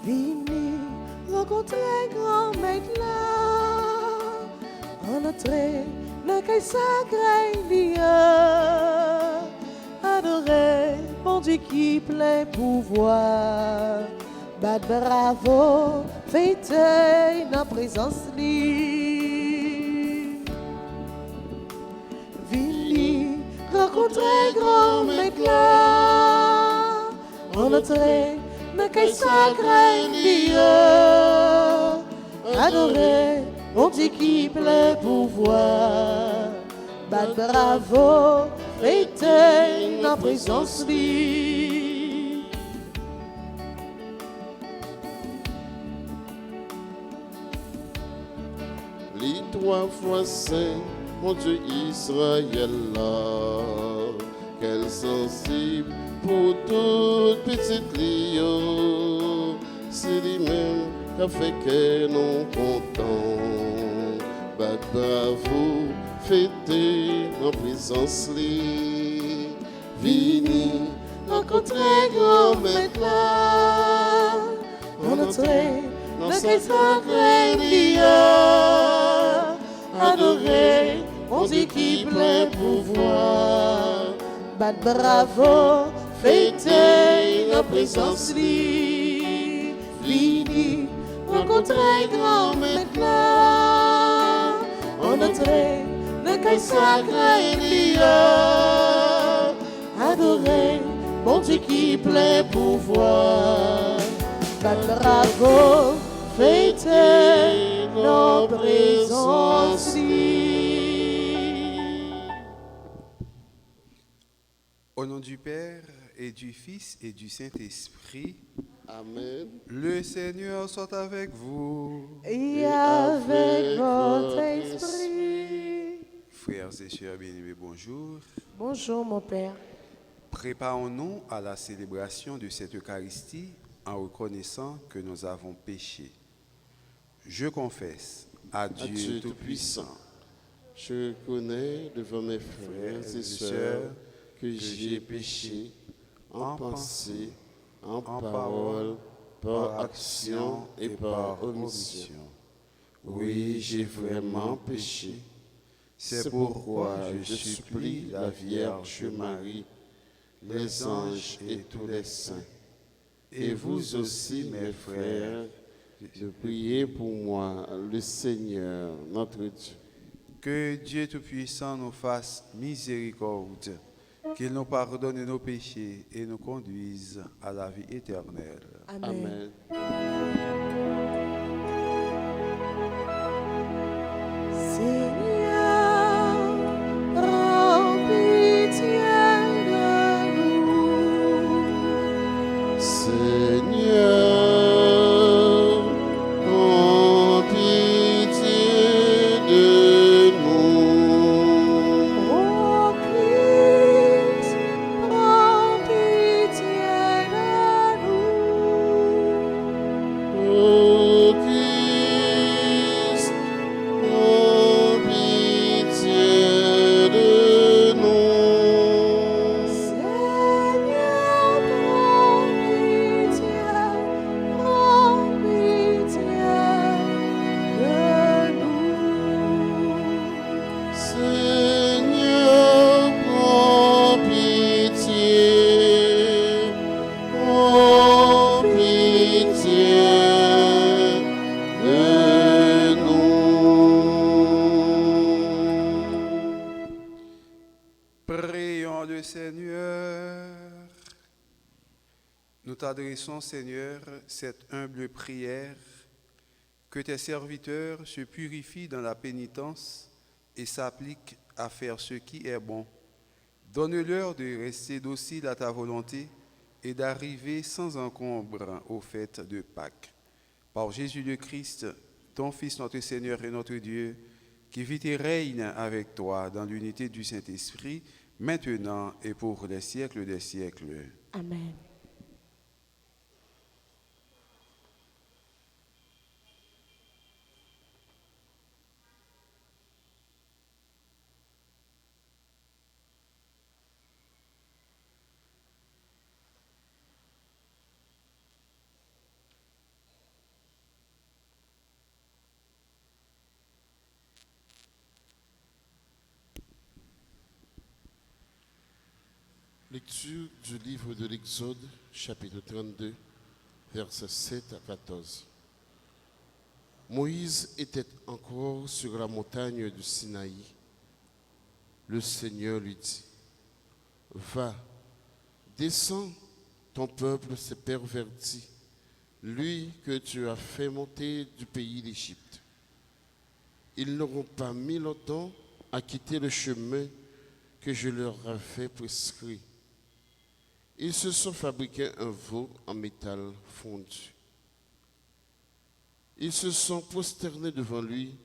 Vini rencontrer grand maître là, en entrée, dans quel sacré lieu, adorer, bon Dieu qui plein pouvoir, bat bravo, fêter dans présence li. Vini rencontrer grand maître là, en entrée, dans quel sacré lieu, adorer, mon Dieu qui plein pouvoir, bat bravo, fêter dans présence li. Les 3 fois saint, mon Dieu Israël là, quel sensible pour toute petite lio, c'est lui-même qui a fait que nous contents, bat bravo, fêter en présence li. Vini rencontrer grand maître là, On entrait dans quel sacré lieu, adorer, mon Dieu qui plein pouvoir, bat bravo, fêter en présence li. Vini rencontrer grand maître là, on entrait dans quel sacré lieu, adorer, mon Dieu qui plein pouvoir, bat bravo, fêter nos présences. Au nom du Père et du Fils et du Saint-Esprit, Amen. le Seigneur soit avec vous. Et avec votre esprit. Frères et sœurs bien-aimés, bonjour. Bonjour mon Père. Préparons-nous à la célébration de cette Eucharistie en reconnaissant que nous avons péché. Je confesse à Dieu Tout-Puissant, je reconnais devant mes frères et sœurs que j'ai péché en pensée, en parole, par action et par omission. Oui, j'ai vraiment péché. C'est pourquoi je supplie la Vierge Marie, les anges et tous les saints, et vous aussi, mes frères, de prier pour moi, le Seigneur, notre Dieu. que Dieu Tout-Puissant nous fasse miséricorde, qu'il nous pardonne nos péchés et nous conduise à la vie éternelle. Amen. Amen. Seigneur, rends pitié de nous. Seigneur, aie pitié de nous. Oh Christ, prends pitié de nous. Ô Christ, aie pitié de nous. Seigneur, prends pitié de nous. Seigneur, prends pitié de nous. Prions le Seigneur. Nous t'adressons, Seigneur, cette humble prière, que tes serviteurs se purifient dans la pénitence et s'appliquent à faire ce qui est bon. Donne-leur de rester dociles à ta volonté et d'arriver sans encombre aux fêtes de Pâques. Par Jésus le Christ, ton Fils, notre Seigneur et notre Dieu, qui vit et règne avec toi dans l'unité du Saint-Esprit, maintenant et pour les siècles des siècles. Amen. Lecture du livre de l'Exode, chapitre 32, versets 7 à 14. Moïse était encore sur la montagne du Sinaï. Le Seigneur lui dit, « Va, descends, ton peuple s'est perverti, lui que tu as fait monter du pays d'Égypte. Ils n'auront pas mis longtemps à quitter le chemin que je leur avais prescrit. Ils se sont fabriqués un veau en métal fondu. Ils se sont prosternés devant lui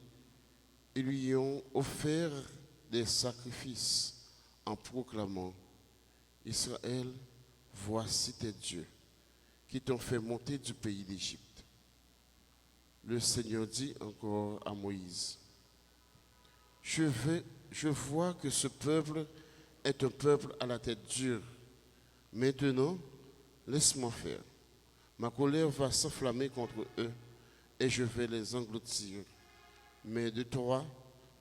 et lui ont offert des sacrifices en proclamant, « Israël, voici tes dieux qui t'ont fait monter du pays d'Égypte. » Le Seigneur dit encore à Moïse, « Je vois que ce peuple est un peuple à la tête dure. Maintenant, laisse-moi faire. Ma colère va s'enflammer contre eux et je vais les engloutir. Mais de toi,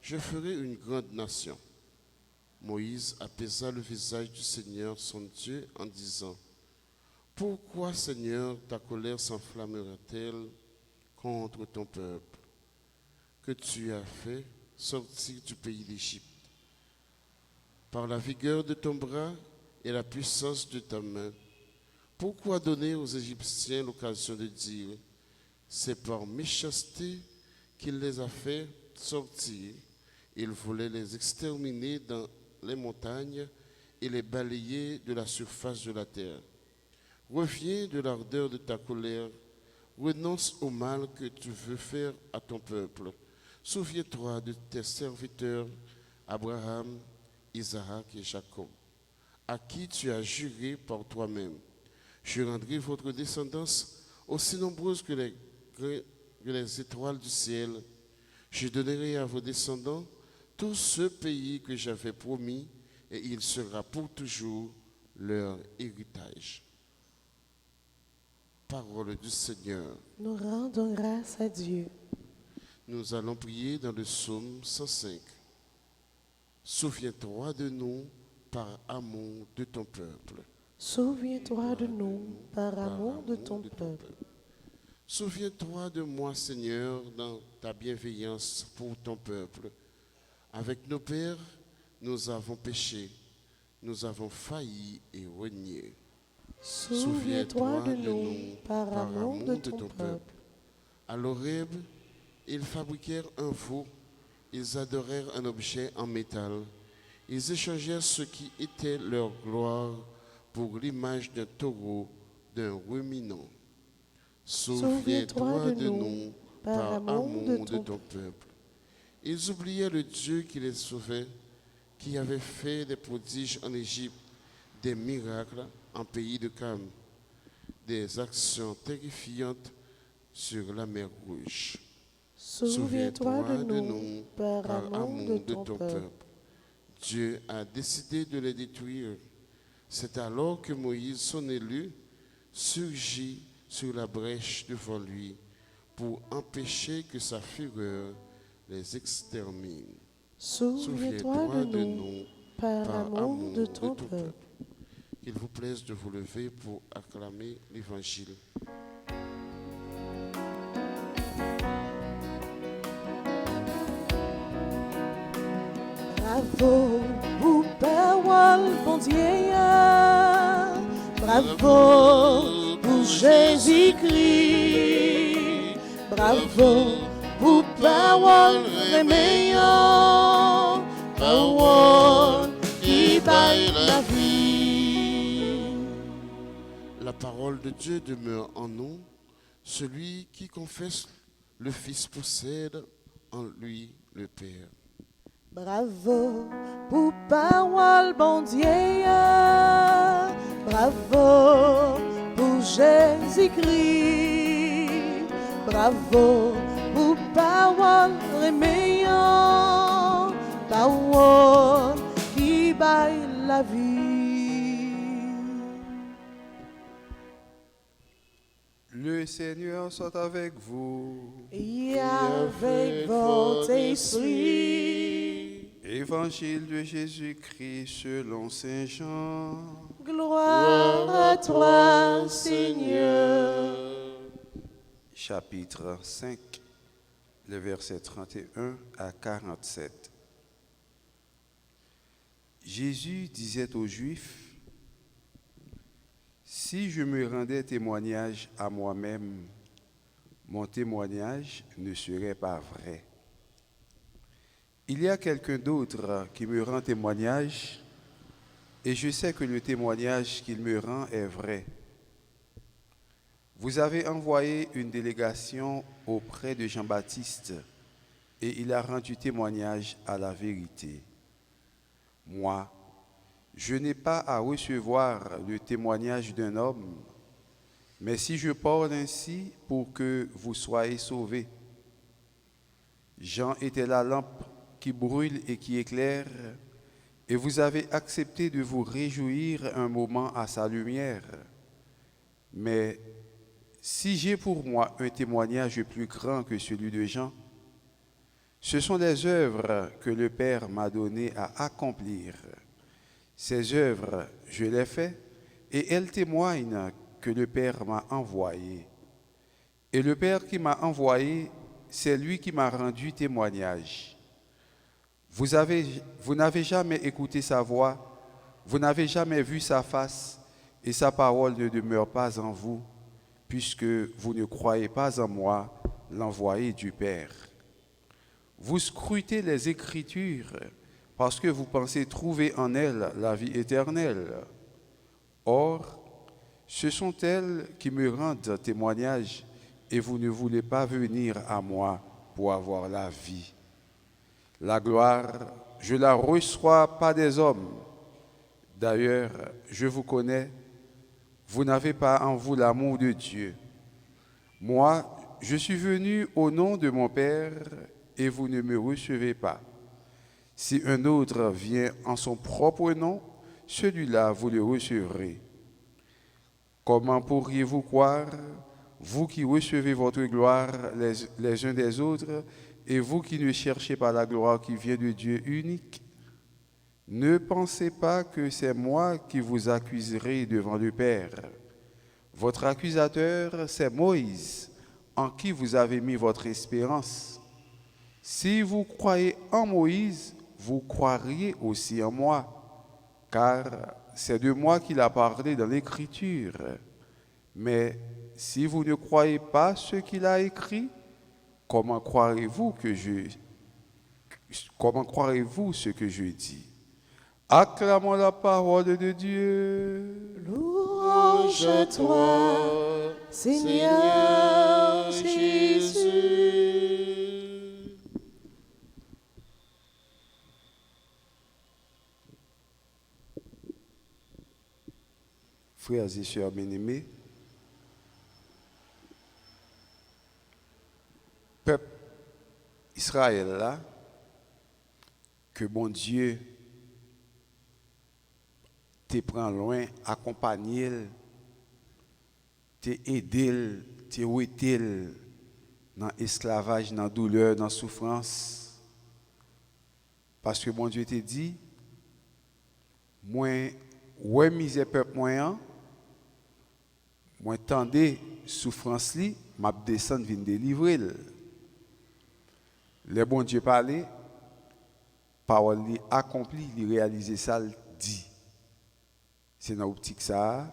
je ferai une grande nation. » Moïse apaisa le visage du Seigneur, son Dieu, en disant, « Pourquoi, Seigneur, ta colère s'enflammera-t-elle contre ton peuple que tu as fait sortir du pays d'Égypte? Par la vigueur de ton bras et la puissance de ta main, pourquoi donner aux Égyptiens l'occasion de dire, c'est par méchanceté qu'il les a fait sortir, il voulait les exterminer dans les montagnes et les balayer de la surface de la terre. Reviens de l'ardeur de ta colère, renonce au mal que tu veux faire à ton peuple. Souviens-toi de tes serviteurs Abraham, Isaac et Jacob, à qui tu as juré par toi-même. Je rendrai votre descendance aussi nombreuse que les étoiles du ciel. Je donnerai à vos descendants tout ce pays que j'avais promis, et il sera pour toujours leur héritage. » Parole du Seigneur. Nous rendons grâce à Dieu. Nous allons prier dans le psaume 105. Souviens-toi de nous par amour de ton peuple. Souviens-toi de nous par amour de ton peuple. Souviens-toi de moi, Seigneur, dans ta bienveillance pour ton peuple. Avec nos pères, nous avons péché, nous avons failli et renié. Souviens-toi de nous par amour de ton peuple. À l'Horeb, ils fabriquèrent un veau, ils adorèrent un objet en métal. Ils échangèrent ce qui était leur gloire pour l'image d'un taureau, d'un ruminant. Souviens-toi de nous par amour de ton peuple. Ils oubliaient le Dieu qui les sauvait, qui avait fait des prodiges en Égypte, des miracles en pays de Cam, des actions terrifiantes sur la mer Rouge. Souviens-toi de nous par amour de ton peuple. Dieu a décidé de les détruire. C'est alors que Moïse, son élu, surgit sur la brèche devant lui pour empêcher que sa fureur les extermine. Souviens-toi de nous par amour de ton peuple. Qu'il vous plaise de vous lever pour acclamer l'Évangile. Bravo pour parole, bon Dieu. Bravo pour Jésus-Christ. Bravo pour parole meilleure. Parole qui baille la vie. La parole de Dieu demeure en nous. Celui qui confesse le Fils possède en lui le Père. Bravo pour parole, bon Dieu. Bravo pour Jésus-Christ. Bravo pour parole meilleure. Parole qui baille la vie. Le Seigneur soit avec vous. Et avec votre esprit. Évangile de Jésus-Christ selon Saint Jean. Gloire à toi, Seigneur. Chapitre 5, le verset 31 à 47. Jésus disait aux Juifs, « Si je me rendais témoignage à moi-même, mon témoignage ne serait pas vrai. Il y a quelqu'un d'autre qui me rend témoignage, et je sais que le témoignage qu'il me rend est vrai. Vous avez envoyé une délégation auprès de Jean-Baptiste, et il a rendu témoignage à la vérité. Moi, je n'ai pas à recevoir le témoignage d'un homme, mais si je parle ainsi pour que vous soyez sauvés. Jean était la lampe qui brûle et qui éclaire, et vous avez accepté de vous réjouir un moment à sa lumière. Mais si j'ai pour moi un témoignage plus grand que celui de Jean, ce sont les œuvres que le Père m'a donné à accomplir. Ces œuvres, je les fais, et elles témoignent que le Père m'a envoyé. Et le Père qui m'a envoyé, c'est lui qui m'a rendu témoignage. Vous n'avez jamais écouté sa voix, vous n'avez jamais vu sa face, et sa parole ne demeure pas en vous, puisque vous ne croyez pas en moi, l'envoyé du Père. Vous scrutez les Écritures, parce que vous pensez trouver en elles la vie éternelle. Or, ce sont elles qui me rendent témoignage, et vous ne voulez pas venir à moi pour avoir la vie. La gloire, je la reçois pas des hommes. D'ailleurs, je vous connais, vous n'avez pas en vous l'amour de Dieu. Moi, je suis venu au nom de mon Père, et vous ne me recevez pas. Si un autre vient en son propre nom, celui-là vous le recevrez. Comment pourriez-vous croire, vous qui recevez votre gloire les uns des autres, et vous qui ne cherchez pas la gloire qui vient de Dieu unique? Ne pensez pas que c'est moi qui vous accuserai devant le Père. Votre accusateur, c'est Moïse, en qui vous avez mis votre espérance. Si vous croyez en Moïse, vous croiriez aussi en moi, car c'est de moi qu'il a parlé dans l'Écriture. Mais si vous ne croyez pas ce qu'il a écrit, comment croirez-vous ce que je dis? Acclamons la parole de Dieu. Louange à toi, Seigneur Jésus. Frères et sœurs bien-aimés, peuple Israël là, que bon Dieu te prend loin, accompagné, te aidé, te ouété dans l'esclavage, dans la douleur, dans la souffrance. Parce que bon Dieu te dit, moi, ouais misère peuple moyen, moi tendez souffrance li, m'a descendre vinn délivrer. Le bon Dieu parlait, parole li accompli, li réaliser ça, dit. C'est dans l'optique ça,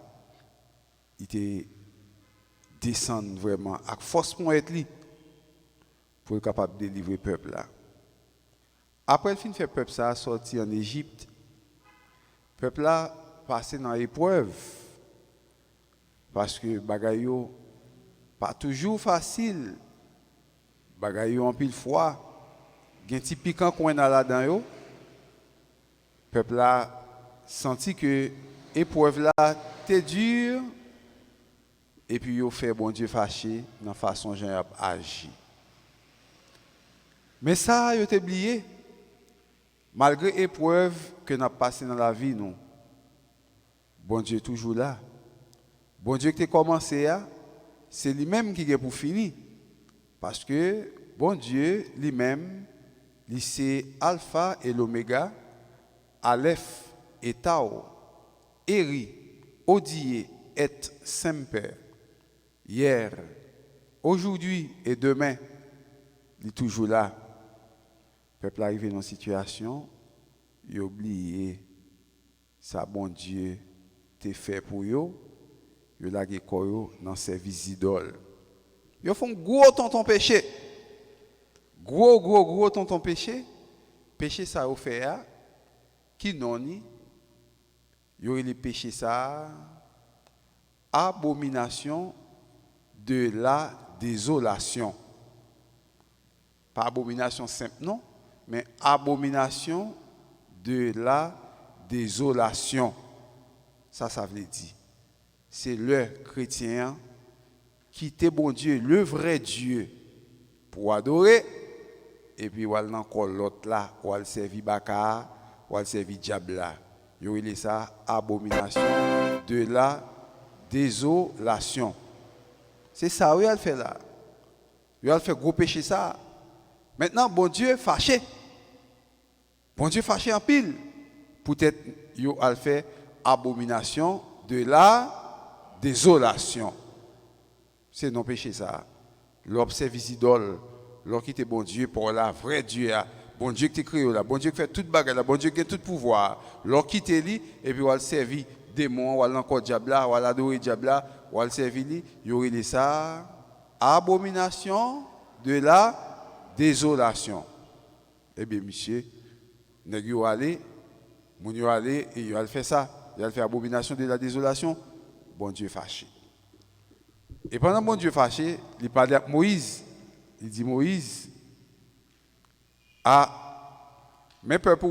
il était descendre vraiment avec force pour être li pour être capable de délivrer le peuple là. Après le fin fait peuple ça sorti en Égypte, peuple là passé dans l'épreuve parce que bagayo pas toujours facile, bagayo en pile fois, gen ti piquant coin dans là-dedans yo. Peuple là senti que épreuve là t'es dur et puis yo fait bon Dieu fâché dans façon Jean a agi. Mais ça yo t'ai oublié malgré épreuve que n'a passé dans la vie nous. Bon Dieu toujours là. Bon Dieu qui t'a commencé à, c'est lui-même qui est pour finir. Parce que bon Dieu lui-même, c'est Alpha et l'Oméga, Aleph et Tau, Eri Odie et semper, hier, aujourd'hui et demain, il est toujours là. Le peuple arrive dans une situation, il oublie ça, bon Dieu, t'es fait pour eux, il a gagné dans service idole. Ils font gros tonton péché. Gros tonton péché. Péché ça au fait, qui non ni, il y aurait les péchés ça, abomination de la désolation. Pas abomination simple, non, mais abomination de la désolation. Ça veut dire. C'est le chrétien qui était bon Dieu, le vrai Dieu, pour adorer, et puis il encore l'autre là, ou il servir Baka, ou il servir diable là. Il y a ça, abomination de la désolation. C'est ça, oui, il fait là. Il fait gros péché ça. Maintenant, bon Dieu fâché. Bon Dieu fâché en pile. Peut-être il fait abomination de la désolation. C'est non péché ça. L'observe idole, l'or qui était bon Dieu pour la vrai Dieu, bon Dieu qui t'a créé là, bon Dieu qui fait toute bagarre, bon Dieu qui a tout pouvoir. L'or qui t'a li et puis on va servir démon, on va encore diable là, on va adorer diable là, on va servir li, il y aurait ça abomination de la désolation. Eh bien monsieur, nèg yo aller, moun yo aller et yo al fait ça, il a fait abomination de la désolation, bon Dieu fâché. Et pendant que mon Dieu fâché, il parle à Moïse. Il dit Moïse, mes peuples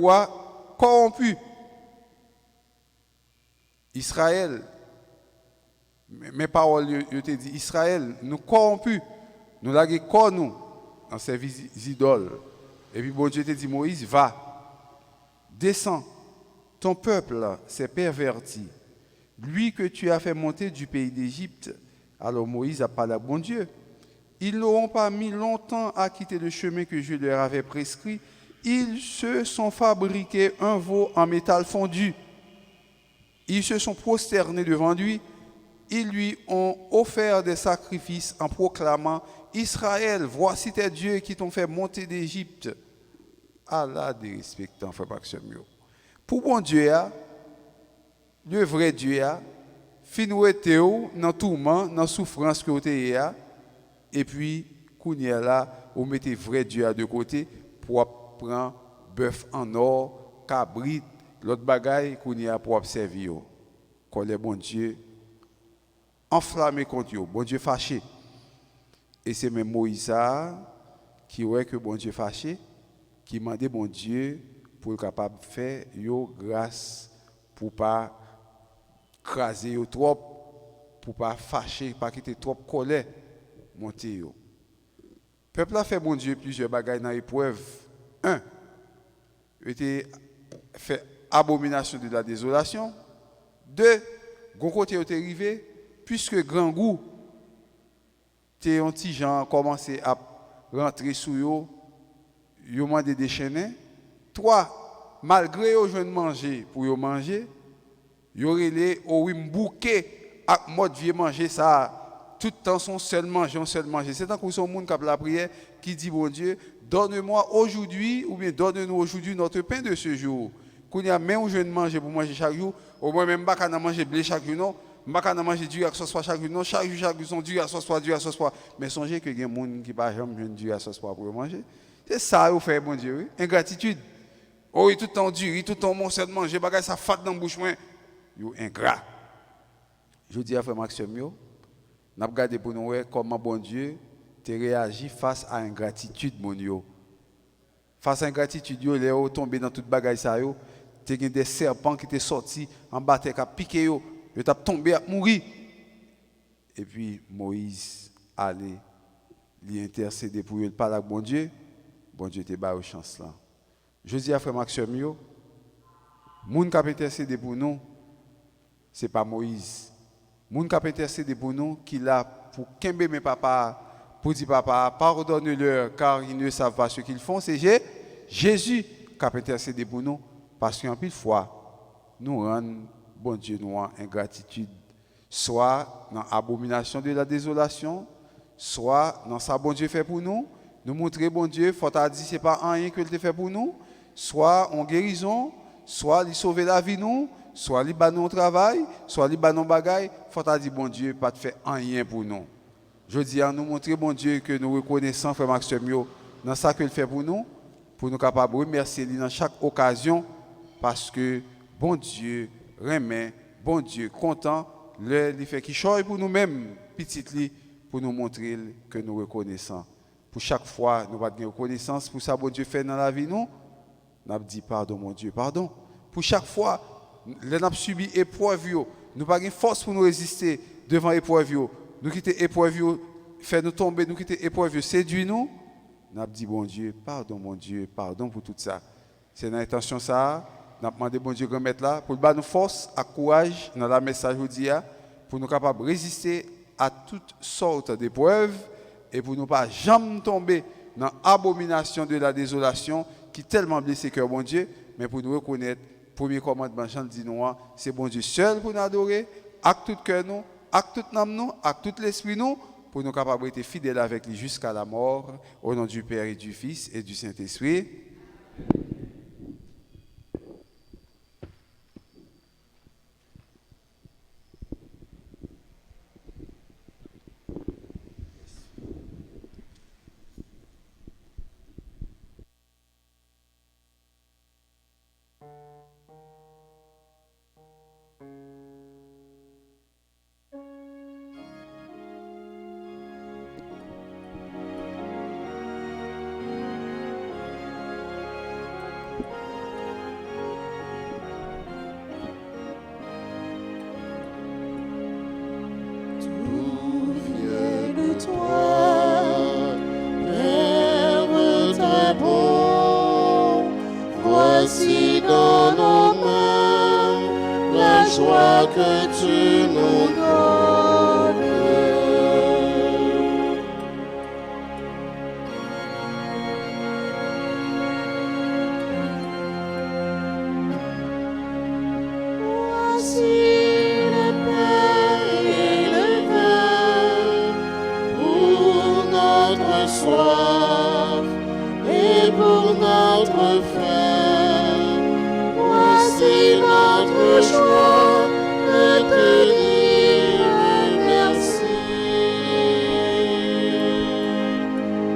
corrompus. Israël, mes paroles, je te dis, Israël, nous corrompus. Nous l'avons corps nous en service idoles. Et puis bon Dieu te dit Moïse, va, descends. Ton peuple s'est perverti. Lui que tu as fait monter du pays d'Égypte. Alors Moïse a parlé à bon Dieu. Ils n'auront pas mis longtemps à quitter le chemin que je leur avais prescrit. Ils se sont fabriqués un veau en métal fondu. Ils se sont prosternés devant lui. Ils lui ont offert des sacrifices en proclamant « Israël, voici tes dieux qui t'ont fait monter d'Égypte. » Allah des respectants, fait pas que c'est mieux. Pour bon Dieu, le vrai Dieu, finoué théo dans tourment, dans souffrance que vous avez, et puis kounya là, vous mettez vrai Dieu de côté pour prendre bœuf en or, cabrit, l'autre bagaille kounya pour observer. Quand le bon Dieu enflammé contre vous, bon Dieu fâché. Et c'est même Moïse qui voit que bon Dieu fâché, qui demandait bon Dieu pour être capable de faire grâce pour pas craser trop, pour pas fâcher, pas quitter trop colère, monter yo. Peuple a fait bon Dieu plusieurs bagages dans l'épreuve. Un, il était fait abomination de la désolation. Deux, gon côté était arrivé, puisque grand goût, t'es un petit gens commencé à rentrer sous yo, yo mandé déchaîner. Trois, malgré yo jeune manger pour yo manger, yo relé au bouquet à mode vieux manger ça tout le temps son seul manger. C'est tant que son monde qui a la prière qui dit bon Dieu, donne-moi aujourd'hui ou bien donne-nous aujourd'hui notre pain de ce jour. Qu'on y a même où je ne mange pour manger chaque jour, au moins même pas qu'on manger blé chaque jour non, pas qu'on manger du à ce soit chaque jour non, chaque jour sont du à ce soit. Mais songez que il y a des gens qui pas jamais du à ce soit pour manger. C'est ça vous fait bon Dieu, oui. Ingratitude. Oh, il tout le temps dur, il tout le temps mon seul manger, bagage ça fat dans bouche moi. Yo ingrat. Je dis à frère Maxime yo, n'a regardé pour nous comment bon Dieu te réagit face à ingratitude mon yo. Face à ingratitude yo, les yo tombé dans toute bagaille ça yo, te gen des serpents qui te sorti en bas te ka piqué yo t'a tombé à mourir. Et puis Moïse allait lui intercéder pour lui parler avec bon Dieu te ba chance là. Je dis à frère Maxime yo, moun qui a intercédé pour nous, c'est pas Moïse. Moun qui a intercédé pour nous, qui l'a pour kembe mes papa, pour dire papa, pardonne-leur car ils ne savent pas ce qu'ils font. C'est Jésus qui a intercédé pour nous, parce qu'en pile fois, nous rendons bon Dieu, nous en ingratitude, soit dans l'abomination de la désolation, soit dans ça, bon Dieu fait pour nous, nous montrer, bon Dieu, faut t'a dit, c'est pas rien que il fait pour nous, soit en guérison, soit il sauver la vie nous, soit il bat nous au travail, soit il bat nous bagaille, faut t'a dit, bon Dieu, pas de faire rien pour nous. Je dis à nous montrer, bon Dieu, que nous reconnaissons, frère Maxime, dans ça qu'il fait pour nous capables de remercier lui dans chaque occasion, parce que, bon Dieu, remet, bon Dieu, content, il fait qu'il choisit pour nous-mêmes, petit lit, pour nous montrer que nous reconnaissons. Pour chaque fois, nous avons une reconnaissance pour ça, bon Dieu fait dans la vie, nous avons dit pardon, mon Dieu, pardon. Pour chaque fois, nous avons subi épreuve, nous n'avons pas de force pour nous résister devant l'épreuve. Nous quitter l'épreuve, faire nous tomber, nous quitter l'épreuve, séduire nous. Nous avons dit, bon Dieu, pardon pour tout ça. C'est dans l'intention ça, nous avons demandé, bon Dieu, de mettre là, pour nous force et courage dans la message aujourd'hui, pour nous capables de résister à toutes sortes d'épreuves et pour nous pas jamais tomber dans l'abomination de la désolation qui tellement blesse le cœur, bon Dieu, mais pour nous reconnaître, premier commandement, Jean dit nous, c'est bon Dieu seul pour nous adorer, avec tout cœur nous, avec toute âme nous, avec tout l'esprit nous, pour nous capables d'être fidèles avec lui jusqu'à la mort, au nom du Père et du Fils et du Saint-Esprit. Voici dans nos mains la joie que tu nous donnes. Voici le pain et le vin pour notre soif et pour notre faim. C'est notre joie de te dire merci.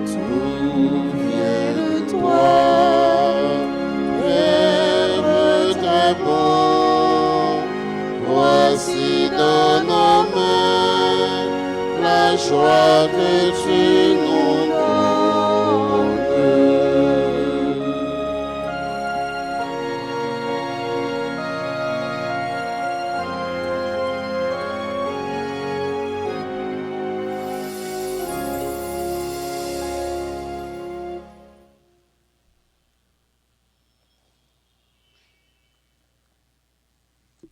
Tout vient de toi, Père très bon. Voici dans nos mains la joie que tu nous donnes.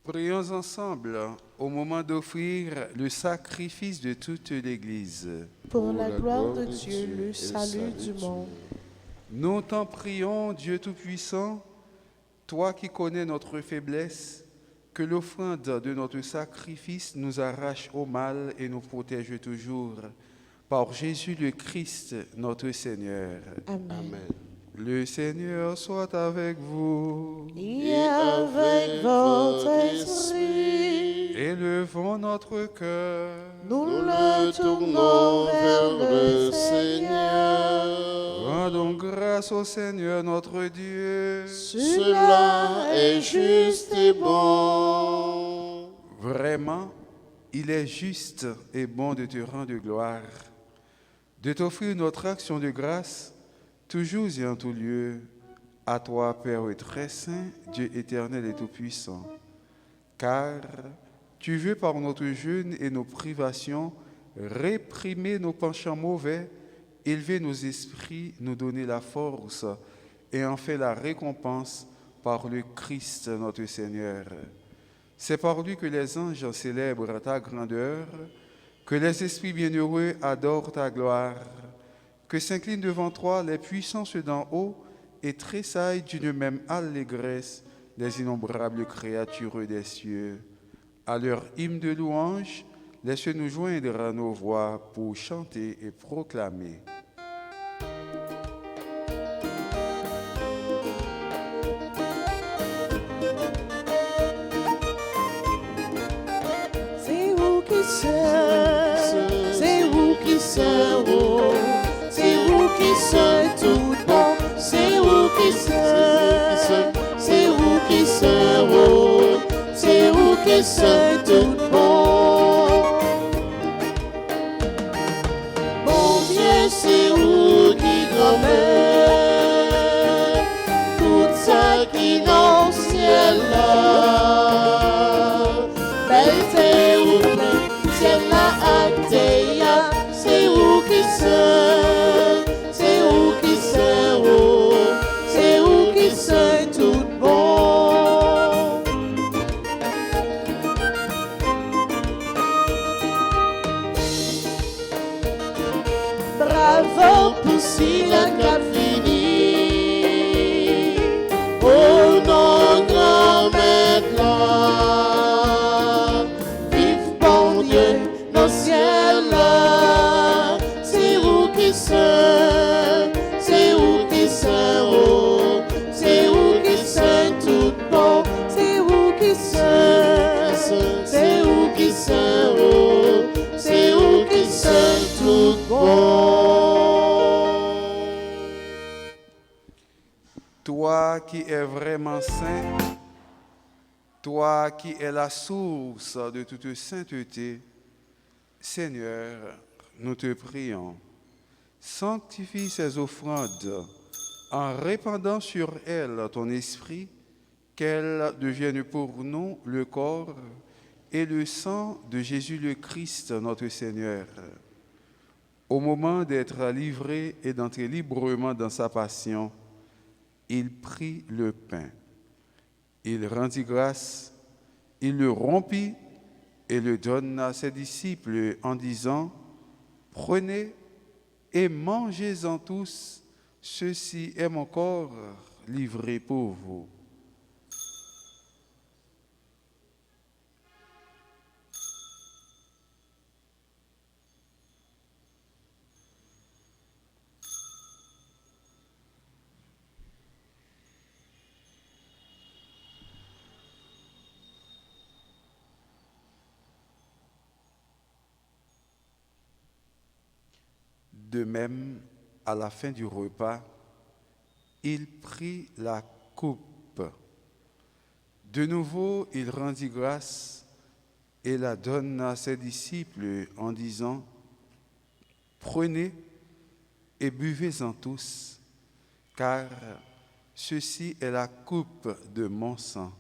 Prions ensemble au moment d'offrir le sacrifice de toute l'Église. Pour la gloire de Dieu, le salut du monde. Nous t'en prions, Dieu Tout-Puissant, toi qui connais notre faiblesse, que l'offrande de notre sacrifice nous arrache au mal et nous protège toujours. Par Jésus le Christ, notre Seigneur. Amen. Le Seigneur soit avec vous. Et avec votre esprit, Élevons notre cœur. nous le tournons vers le Seigneur. Rendons grâce au Seigneur notre Dieu. Cela est juste et bon. Vraiment, il est juste et bon de te rendre gloire, de t'offrir notre action de grâce, toujours et en tout lieu, à toi, Père très saint, Dieu éternel et tout-puissant. Car tu veux par notre jeûne et nos privations réprimer nos penchants mauvais, élever nos esprits, nous donner la force et en faire la récompense par le Christ notre Seigneur. C'est par lui que les anges célèbrent ta grandeur, que les esprits bienheureux adorent ta gloire, que s'inclinent devant toi les puissances d'en haut et tressaillent d'une même allégresse les innombrables créatures des cieux. À leur hymne de louange, laisse-nous joindre à nos voix pour chanter et proclamer. C'est vous qui servez, c'est vous qui servez, c'est vous qui servez tout bon, c'est vous qui servez, c'est vous qui servez, c'est vous qui servez tout bon. Mon Dieu, c'est vous qui nommez tout ça qui dans le ciel là. Belle c'est vous, ciel là actéa, c'est vous qui servez, c'est vous qui servez, c'est vous qui servez tout bon. Bravo pour si la cap fini, oh non grand maître là. Vive bon Dieu dans le ciel là, c'est vous qui servez, c'est vous qui servez, c'est vous qui servez tout bon, c'est vous qui servez, c'est vous qui servez, c'est vous qui servez tout bon. Toi qui es vraiment saint, toi qui es la source de toute sainteté, Seigneur, nous te prions, sanctifie ces offrandes en répandant sur elles ton esprit, qu'elles deviennent pour nous le corps et le sang de Jésus le Christ, notre Seigneur. Au moment d'être livré et d'entrer librement dans sa passion, il prit le pain. Il rendit grâce, il le rompit et le donna à ses disciples en disant, « Prenez et mangez-en tous, ceci est mon corps livré pour vous. » De même, à la fin du repas, il prit la coupe. De nouveau, il rendit grâce et la donna à ses disciples en disant, « Prenez et buvez-en tous, car ceci est la coupe de mon sang,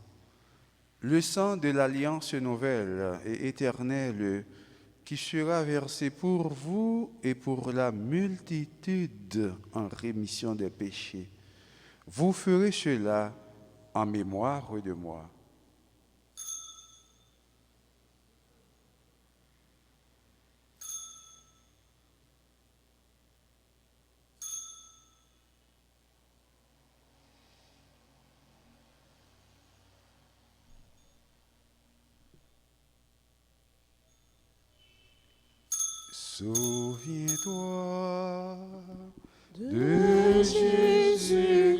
le sang de l'alliance nouvelle et éternelle qui sera versé pour vous et pour la multitude en rémission des péchés. Vous ferez cela en mémoire de moi. » Souviens-toi de Jésus-Christ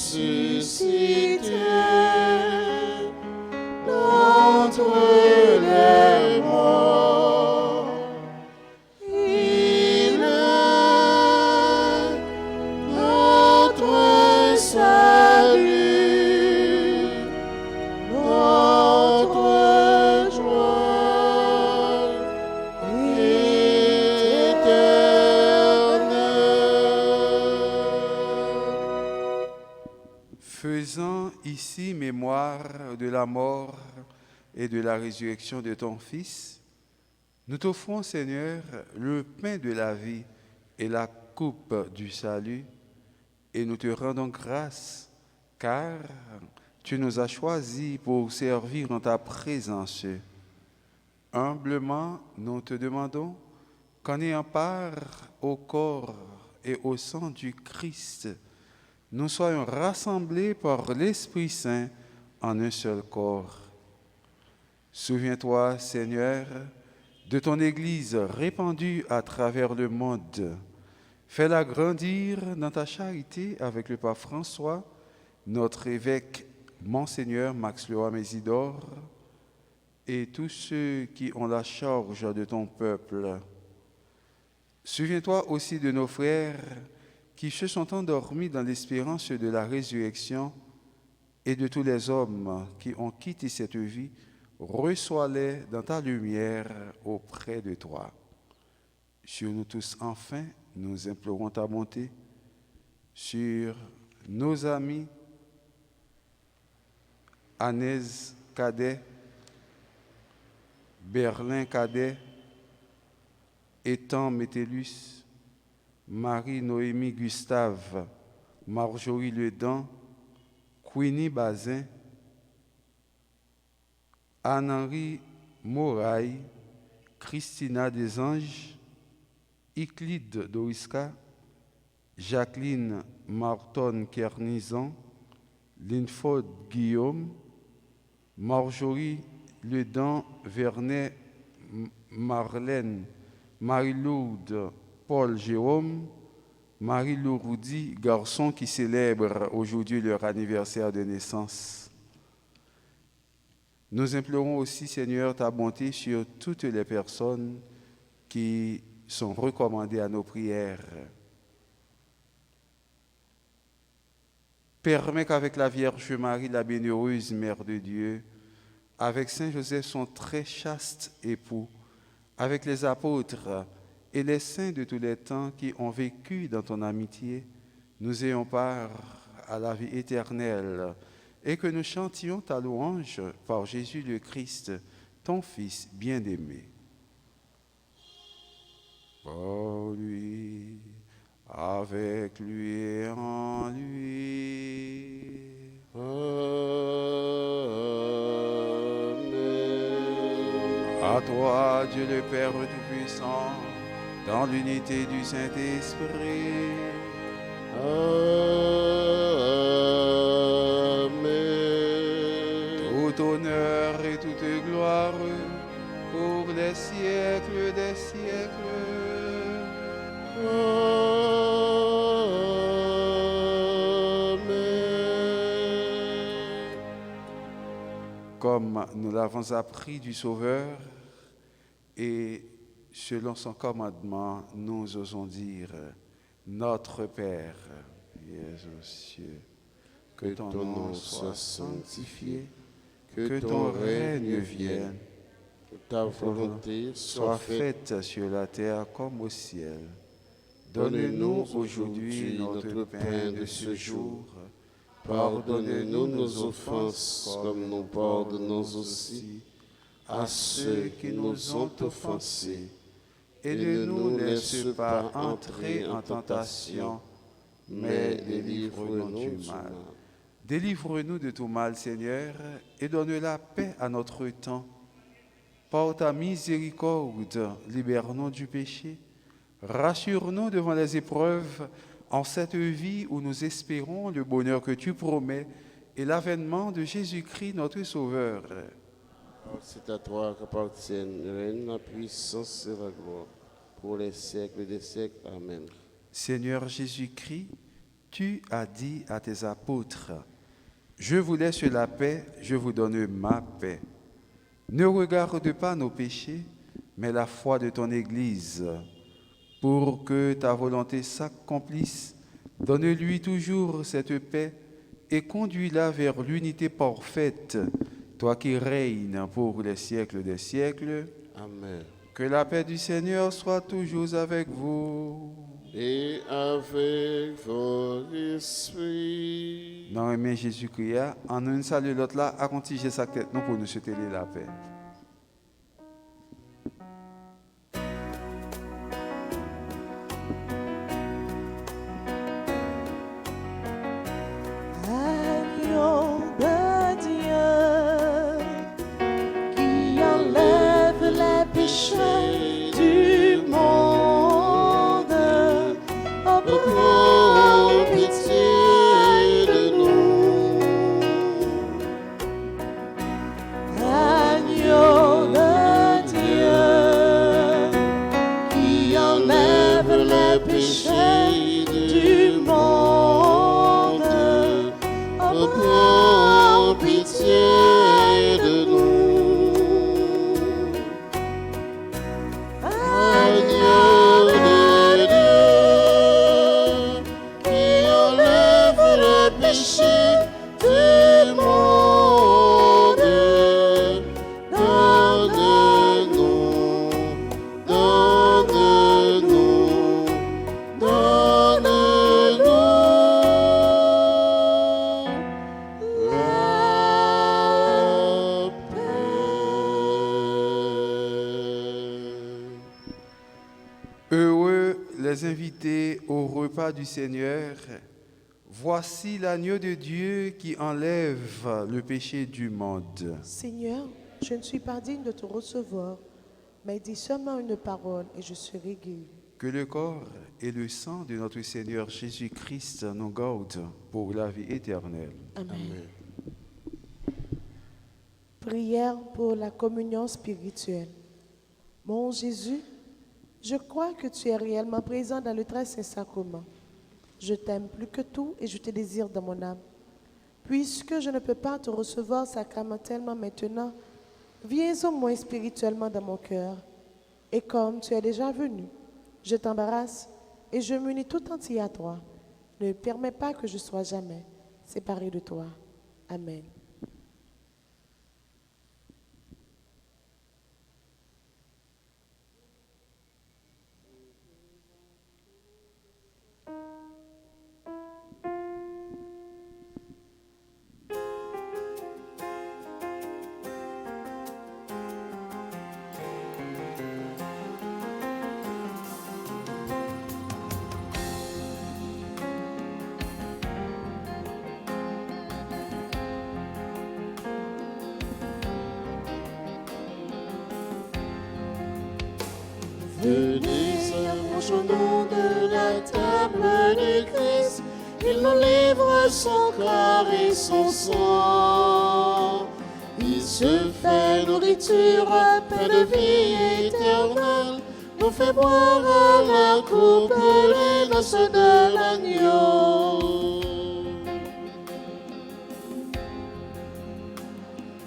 ressuscité d'entre les morts. Il est notre salut, notre joie éternelle. Faisant ici mémoire de la mort et de la résurrection de ton Fils, nous t'offrons, Seigneur, le pain de la vie et la coupe du salut, et nous te rendons grâce, car tu nous as choisis pour servir en ta présence. Humblement, nous te demandons qu'en ayant part au corps et au sang du Christ, nous soyons rassemblés par l'Esprit Saint en un seul corps. Souviens-toi, Seigneur, de ton Église répandue à travers le monde. Fais-la grandir dans ta charité avec le pape François, notre évêque Monseigneur Max Leroy Mésidor et tous ceux qui ont la charge de ton peuple. Souviens-toi aussi de nos frères qui se sont endormis dans l'espérance de la résurrection et de tous les hommes qui ont quitté cette vie. Reçois-les dans ta lumière auprès de toi. Sur nous tous, enfin, nous implorons ta bonté. Sur nos amis, Agnès Cadet, Berlin Cadet, Ethan Métellus, Marie-Noémie Gustave, Marjorie Ledan, Queenie Bazin, Anne-Henri Moraille, Christina Desanges, Euclide Doriska, Jacqueline Marton Kernizan, Linford Guillaume, Marjorie Ledan Vernet Marlène, Marie-Lourdes Paul Jérôme, Marie-Lou Roudy, garçons qui célèbrent aujourd'hui leur anniversaire de naissance. Nous implorons aussi, Seigneur, ta bonté sur toutes les personnes qui sont recommandées à nos prières. Permets qu'avec la Vierge Marie, la bienheureuse Mère de Dieu, avec Saint Joseph, son très chaste époux, avec les apôtres et les saints de tous les temps qui ont vécu dans ton amitié, nous ayons part à la vie éternelle et que nous chantions ta louange par Jésus le Christ, ton Fils bien-aimé. Par lui, avec lui et en lui. Amen. À toi, Dieu le Père Tout-Puissant, dans l'unité du Saint-Esprit. Amen. Tout honneur et toute gloire pour les siècles des siècles. Amen. Comme nous l'avons appris du Sauveur, et selon son commandement, nous osons dire, Notre Père, qui es aux cieux, Que ton nom soit sanctifié, que ton règne vienne, que ta volonté soit faite sur la terre comme au ciel. Donne-nous aujourd'hui notre pain de ce jour. Pardonne-nous nos offenses, comme nous pardonnons aussi à ceux qui nous ont offensés. Et ne nous laisse pas entrer en tentation, mais délivre-nous du mal. Délivre-nous de tout mal, Seigneur, et donne la paix à notre temps. Par ta miséricorde, libère-nous du péché. Rassure-nous devant les épreuves en cette vie où nous espérons le bonheur que tu promets et l'avènement de Jésus-Christ, notre Sauveur. C'est à toi qu'appartiennent le règne, la puissance et la gloire, pour les siècles des siècles. Amen. Seigneur Jésus-Christ, tu as dit à tes apôtres, « Je vous laisse la paix, je vous donne ma paix. Ne regarde pas nos péchés, mais la foi de ton Église. Pour que ta volonté s'accomplisse, donne-lui toujours cette paix et conduis-la vers l'unité parfaite, toi qui règnes pour les siècles des siècles. Amen. Que la paix du Seigneur soit toujours avec vous. Et avec votre esprit. Dans le nom de Jésus-Christ, en un salut l'autre là, à continuer sa tête nous pour nous souhaiter la paix. Agneau de Dieu qui enlève les péchés du monde, oh, prends pitié péchés du monde. Donne-nous, donne-nous, donne-nous la paix. Heureux les invités au repas du Seigneur. Voici l'agneau de Dieu qui enlève le péché du monde. Seigneur, je ne suis pas digne de te recevoir, mais dis seulement une parole et je serai guéri. Que le corps et le sang de notre Seigneur Jésus-Christ nous gardent pour la vie éternelle. Amen. Prière pour la communion spirituelle. Mon Jésus, je crois que tu es réellement présent dans le très saint sacrement. Je t'aime plus que tout et je te désire dans mon âme. Puisque je ne peux pas te recevoir sacramentellement maintenant, viens au moins spirituellement dans mon cœur. Et comme tu es déjà venu, je t'embarrasse et je m'unis tout entier à toi. Ne permets pas que je sois jamais séparé de toi. Amen. Venez, approchons-nous de la table de Christ. Il nous livre son corps et son sang. Il se fait nourriture, pain de vie éternelle. Nous fait boire à la coupe les noces de l'agneau.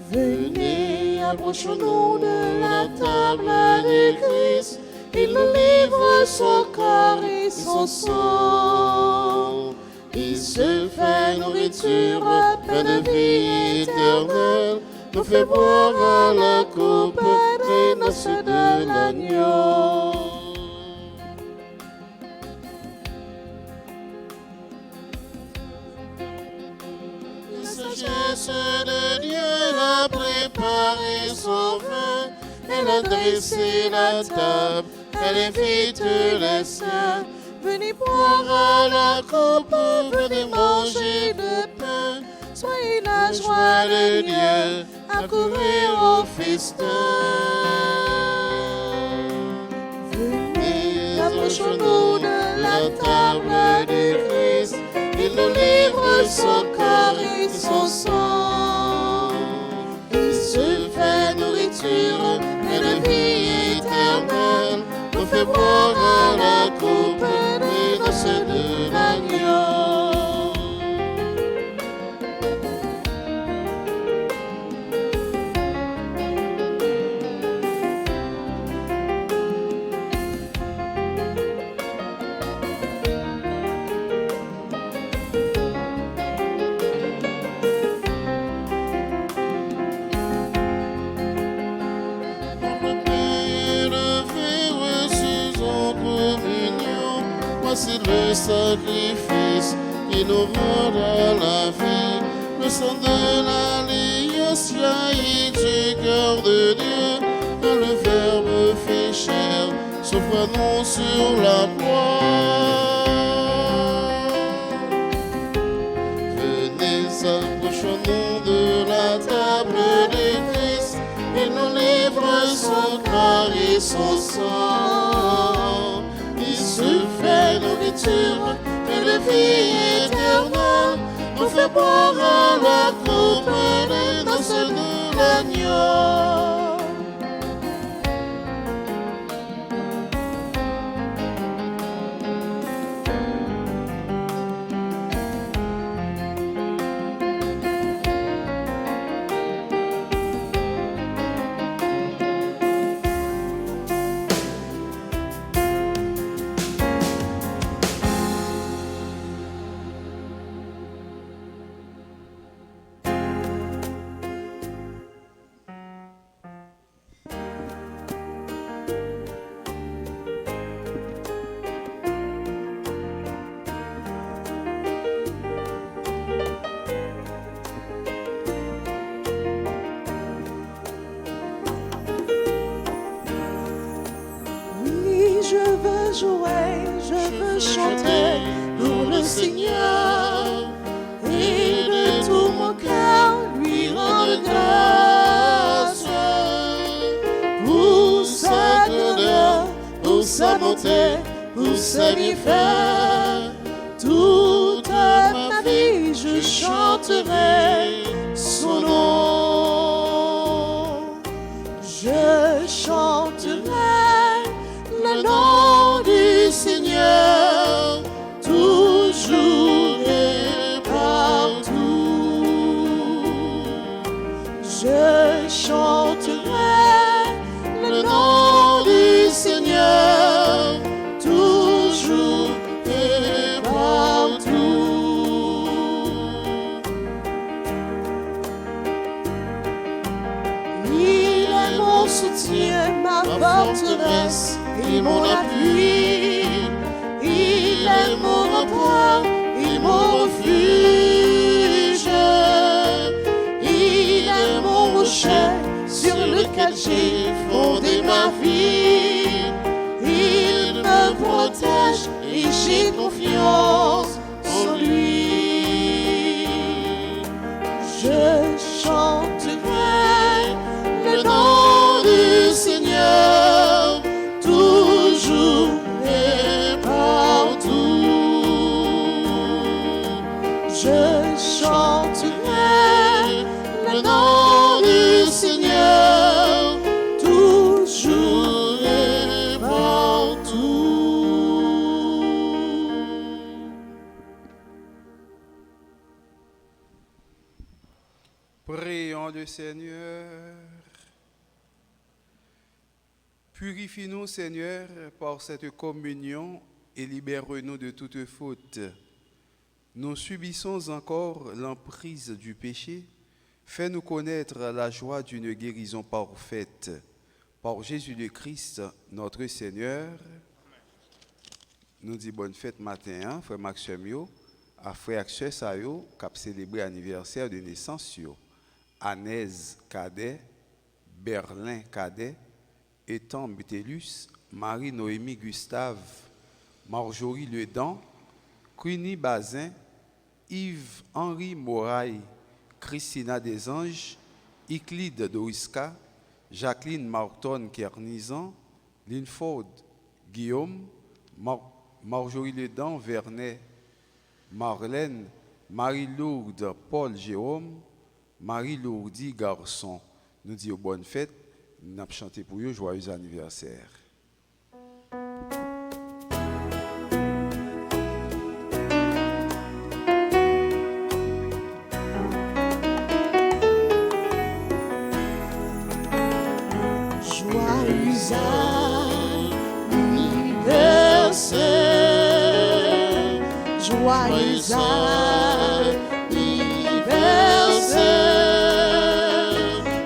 Venez, approchons-nous de la table de Christ. Il nous livre son corps et son sang. Il se fait nourriture, pain de vie éternelle. Nous fait boire à la coupe des noces de l'agneau. La sagesse de Dieu a préparé son vin. Elle a dressé la table, elle invite les saints. Venez boire à la coupe, venez manger le pain. Soyez la joie de Dieu, accourir au festin. Venez, approchons-nous de la table de Christ. Il nous livre son corps et son sang. Il se fait nourriture et de vie éternelle. Nous fait boire à la coupe des noces de l'agneau. Voici le sacrifice qui nous rend à la vie. Le sang de l'alliance jaillit du cœur de Dieu. Quand le Verbe fait chair, s'offre à nous sur la croix. Venez, approchons-nous de la table de Christ. Il nous livre son corps et son sang. Il se fait nourriture et de vie éternelle. Nous fait boire à la coupe des noces de l'agneau. jouer, je veux chanter pour le Seigneur et de tout mon cœur lui rendre grâce pour sa grandeur, pour sa bonté, pour ses bienfaits. Toute ma vie je chanterai son nom. Je chanterai le nom du Seigneur toujours et partout. Je chanterai le nom du Seigneur toujours et partout. Il est mon soutien, ma forteresse et mon appui. Il est mon rempart et mon refuge. Il est mon rocher sur lequel j'ai fondé ma vie. Il me protège et j'ai confiance en lui. Je chanterai le nom du Seigneur toujours et partout. Je chanterai le nom du Seigneur toujours et partout. Prions le Seigneur. Purifie-nous, Seigneur, par cette communion et libère-nous de toute faute. Nous subissons encore l'emprise du péché. Fais-nous connaître la joie d'une guérison parfaite. Par Jésus le Christ, notre Seigneur. Nous disons bonne fête matin, frère Maxime, à frère Axel Sayo, qui a célébré l'anniversaire de naissance. Anès Cadet, Berlin Cadet, Étan Métellus, Marie-Noémie Gustave, Marjorie Ledan, Queenie Bazin, Yves-Henri Moraille, Christina Desanges, Euclide Doriska, Jacqueline Marton Kernizan, Linford Guillaume, Marjorie Ledan Vernet, Marlène, Marie-Lourde Paul Jérôme, Marie-Lourdi Garçon. Nous disons bonne fête. Nous avons chanté pour eux joyeux anniversaire. Joyeux anniversaire, joyeux anniversaire,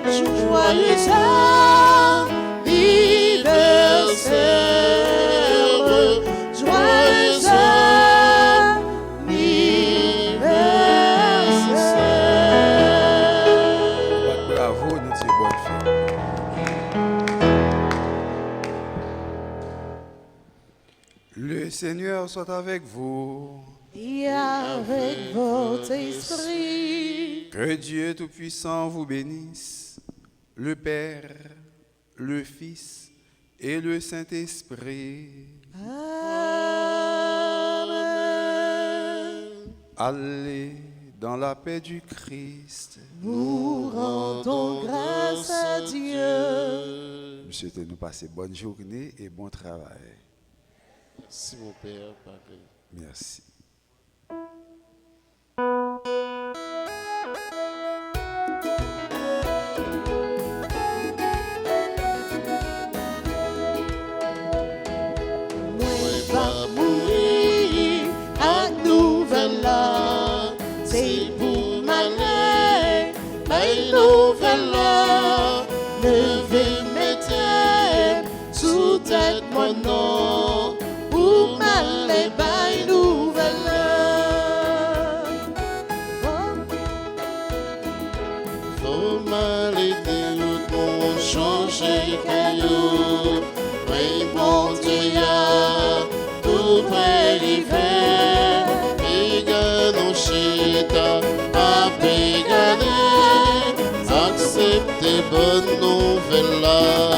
joyeux anniversaire, joyeux anniversaire. Bravo, nous disons bonne fête. Le Seigneur soit avec vous. Et avec votre esprit. Que Dieu Tout-Puissant vous bénisse, le Père, le Fils et le Saint-Esprit. Amen. Allez dans la paix du Christ. Nous rendons grâce à Dieu. Nous souhaitons nous passer bonne journée et bon travail. Merci mon Père, pareil. Merci. C'est pour m'aller, une nouvelle lever mes têtes sous tête mon nom, pour m'aller, une nouvelle Faut m'aller de mon changer caillou, oui bon Dieu. révèle-la.